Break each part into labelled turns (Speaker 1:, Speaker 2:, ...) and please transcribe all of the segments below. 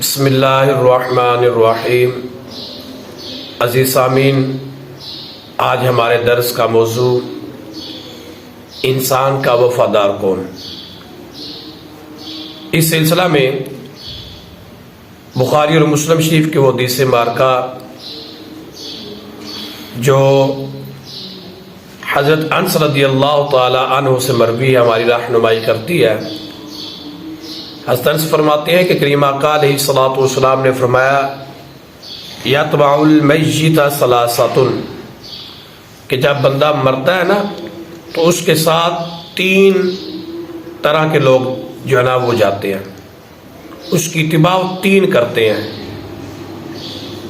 Speaker 1: بسم اللہ الرحمن الرحیم۔ عزیز سامعین، آج ہمارے درس کا موضوع انسان کا وفادار کون۔ اس سلسلہ میں بخاری اور مسلم شریف کے وہ حدیث مبارکہ جو حضرت انس رضی اللہ تعالی عنہ سے مروی ہماری رہنمائی کرتی ہے۔ حضرت انس فرماتے ہیں کہ کریم آقا علیہ الصلوۃ والسلام نے فرمایا یتبع المیت ثلاثۃ، کہ جب بندہ مرتا ہے نا تو اس کے ساتھ تین طرح کے لوگ جو ہے نا وہ جاتے ہیں، اس کی اتباع تین کرتے ہیں۔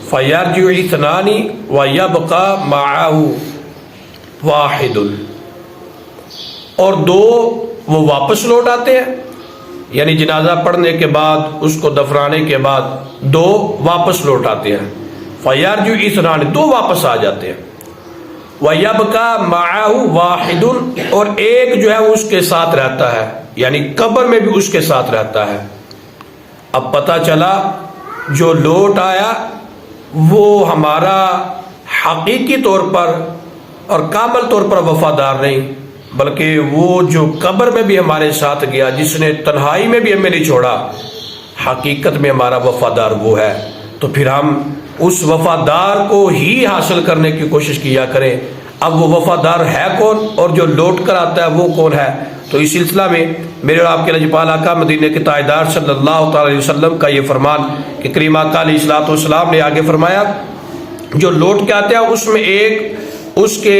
Speaker 1: فیرجع اثنان ویبقى معه واحد، اور دو وہ واپس لوٹ آتے ہیں، یعنی جنازہ پڑھنے کے بعد اس کو دفنانے کے بعد دو واپس لوٹ آتے ہیں۔ فیرجع اثنان، دو واپس آ جاتے ہیں۔ وَيَبْقَى مَعَهُ وَاحِدٌ، اور ایک جو ہے وہ اس کے ساتھ رہتا ہے، یعنی قبر میں بھی اس کے ساتھ رہتا ہے۔ اب پتہ چلا جو لوٹ آیا وہ ہمارا حقیقی طور پر اور کامل طور پر وفادار نہیں، بلکہ وہ جو قبر میں بھی ہمارے ساتھ گیا، جس نے تنہائی میں بھی ہمیں نہیں چھوڑا، حقیقت میں ہمارا وفادار وہ ہے۔ تو پھر ہم اس وفادار کو ہی حاصل کرنے کی کوشش کیا کریں۔ اب وہ وفادار ہے کون اور جو لوٹ کر آتا ہے وہ کون ہے؟ تو اس سلسلہ میں میرے اور آپ کے لجپال آقا مدینے کے تاجدار صلی اللہ تعالی علیہ وسلم کا یہ فرمان کہ کریم آقا علیہ الصلوۃ والسلام نے آگے فرمایا جو لوٹ کے آتے ہیں اس میں ایک اس کے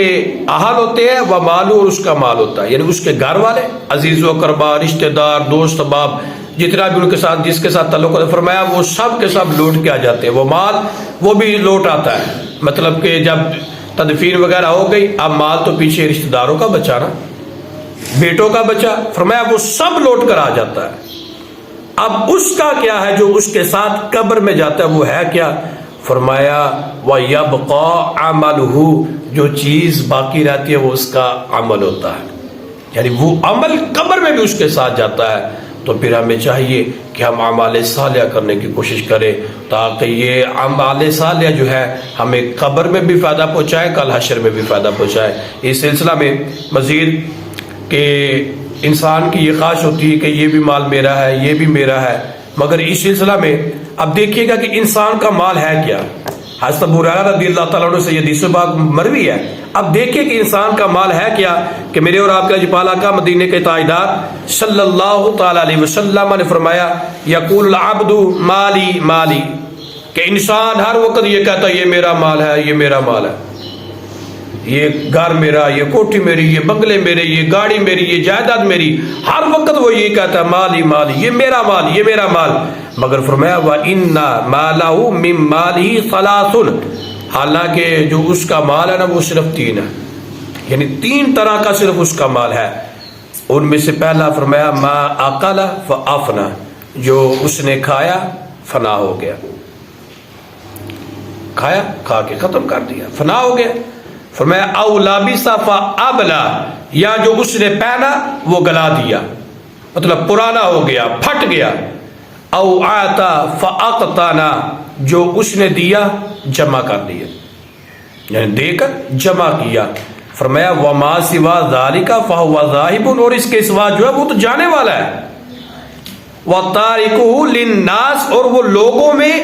Speaker 1: اہل ہوتے ہیں وہ مالو، اور اس کا مال ہوتا ہے، یعنی اس کے گھر والے، عزیز و اقربا، رشتہ دار، دوست احباب، جتنا بھی ان کے ساتھ جس کے ساتھ تعلق ہے، فرمایا وہ سب کے سب لوٹ کے آ جاتے ہیں۔ وہ مال وہ بھی لوٹ آتا ہے، مطلب کہ جب تدفین وغیرہ ہو گئی اب مال تو پیچھے رشتہ داروں کا بچا نا، بیٹوں کا بچا، فرمایا وہ سب لوٹ کر آ جاتا ہے۔ اب اس کا کیا ہے جو اس کے ساتھ قبر میں جاتا ہے، وہ ہے کیا؟ فرمایا وَيَبْقَى عَمَلُهُ، جو چیز باقی رہتی ہے وہ اس کا عمل ہوتا ہے، یعنی وہ عمل قبر میں بھی اس کے ساتھ جاتا ہے۔ تو پھر ہمیں چاہیے کہ ہم اعمال صالحہ کرنے کی کوشش کریں تاکہ یہ اعمال صالحہ جو ہے ہمیں قبر میں بھی فائدہ پہنچائے، کل حشر میں بھی فائدہ پہنچائے۔ اس سلسلہ میں مزید کہ انسان کی یہ خواہش ہوتی ہے کہ یہ بھی مال میرا ہے، یہ بھی میرا ہے، مگر اس سلسلہ میں اب دیکھیے گا کہ انسان کا مال ہے کیا۔ حضرت ابو ہریرہ رضی اللہ تعالیٰ عنہ سے یہ حدیث پاک مروی ہے۔ اب دیکھیے کہ انسان کا مال ہے کیا، کہ میرے اور آپ کے لجپال آقا مدینے کے تاجدار صلی اللہ تعالیٰ علیہ وسلم نے فرمایا یقول العبد مالی مالی، کہ انسان ہر وقت یہ کہتا ہے یہ میرا مال ہے، یہ میرا مال ہے، یہ گھر میرا، یہ کوٹھی میری، یہ بنگلے میرے، یہ گاڑی میری، یہ جائیداد میری، ہر وقت وہ یہ کہتا ہے مالی مالی، یہ میرا مال، یہ میرا مال۔ مگر فرمایا وَإِنَّ مَالَهُ مِن مَالِهِ ثَلَاثٌ، حالانکہ جو اس کا مال ہے نا وہ صرف تین ہے، یعنی تین طرح کا صرف اس کا مال ہے۔ ان میں سے پہلا فرمایا ما اکل فافنا، جو اس نے کھایا فنا ہو گیا، کھایا کھا کے ختم کر دیا، فنا ہو گیا۔ فرمایا او لابس فابلا، یا جو اس نے پہنا وہ گلا دیا، مطلب پرانا ہو گیا، پھٹ گیا۔ او آتا فاقتانا، جو اس نے دیا جمع کر دیا، یعنی دے کر جمع کیا۔ فرمایا وما سوا ذالک فہو ذاہب، اور اس کے سوا جو ہے وہ تو جانے والا ہے۔ وتارکہ للناس، اور وہ لوگوں میں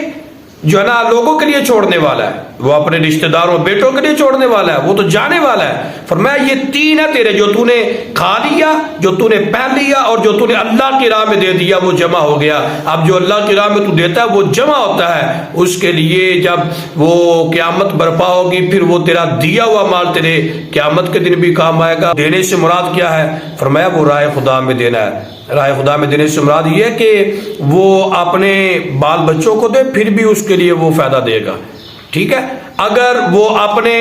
Speaker 1: جو ہے نا لوگوں کے لیے چھوڑنے والا ہے، وہ اپنے رشتہ داروں بیٹوں کے لیے چھوڑنے والا ہے، وہ تو جانے والا ہے۔ فرمایا یہ تین ہے تیرے، جو تو نے کھا لیا، جو تو نے پہن لیا، اور جو تو نے اللہ کی راہ میں دے دیا وہ جمع ہو گیا۔ اب جو اللہ کی راہ میں تو دیتا ہے وہ جمع ہوتا ہے، اس کے لیے جب وہ قیامت برپا ہوگی پھر وہ تیرا دیا ہوا مال تیرے قیامت کے دن بھی کام آئے گا۔ دینے سے مراد کیا ہے؟ فرمایا وہ راہ خدا میں دینا ہے۔ راہ خدا میں دینے سے مراد یہ ہے کہ وہ اپنے بال بچوں کو دے پھر بھی اس کے لیے وہ فائدہ دے گا، ٹھیک ہے۔ اگر وہ اپنے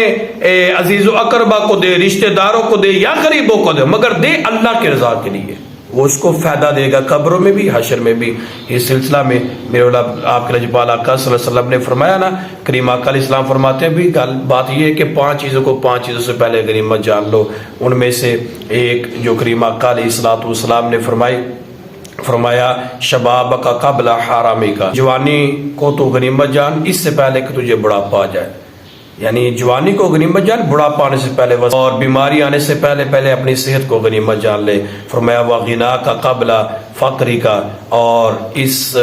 Speaker 1: عزیز و اقربا کو دے، رشتہ داروں کو دے یا غریبوں کو دے، مگر دے اللہ کی رضا کے لیے، وہ اس کو فائدہ دے گا قبروں میں بھی حشر میں بھی۔ اس سلسلہ میں میرے آپ کے لجپال آقا صلی اللہ علیہ وسلم نے فرمایا نا، کریم آقا علیہ السلام فرماتے ہیں بھی بات یہ ہے کہ پانچ چیزوں سے پہلے غنیمت جان لو۔ ان میں سے ایک جو کریم آقا علیہ السلام نے فرمائی فرمایا شباب کا قبل حرامی کا، جوانی کو تو غنیمت جان اس سے پہلے کہ تجھے بڑھاپا آ جائے، یعنی جوانی کو غنیمت جان، بڑھاپا آنے سے پہلے، اور بیماری آنے سے پہلے اپنی صحت کو غنیمت جان لے۔ فرمایا وغنا کا قبل فقری کا، اور اس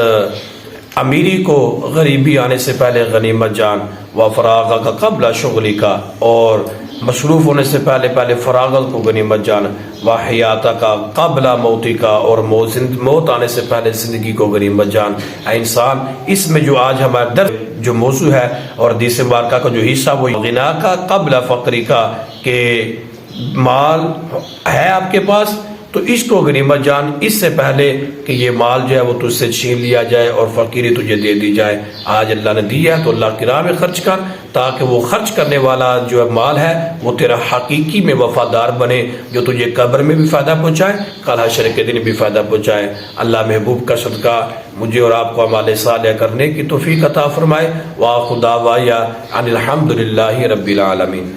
Speaker 1: امیری کو غریبی آنے سے پہلے غنیمت جان، وفراغ کا قبل شغلی کا، اور مصروف ہونے سے پہلے فراغت کو غنیمت جان، وحیات کا قبل موتی کا، اور موت آنے سے پہلے زندگی کو غنیمت جان۔ اے انسان، اس میں جو آج ہمارا درس جو موضوع ہے اور حدیث مبارکہ کا جو حصہ وہ غنا کا قبل فقری کا، کہ مال ہے آپ کے پاس تو اس کو غنیمت جان اس سے پہلے کہ یہ مال جو ہے وہ تجھ سے چھین لیا جائے اور فقیری تجھے دے دی جائے۔ آج اللہ نے دیا ہے تو اللہ کی راہ میں خرچ کر، تاکہ وہ خرچ کرنے والا جو مال ہے وہ تیرا حقیقی میں وفادار بنے، جو تجھے قبر میں بھی فائدہ پہنچائے، کل حشر کے دن بھی فائدہ پہنچائے۔ اللہ محبوب کا صدقہ مجھے اور آپ کو اعمال صالحہ کرنے کی توفیق عطا فرمائے۔ وآخر دعوایا ان الحمد للہ رب العالمین۔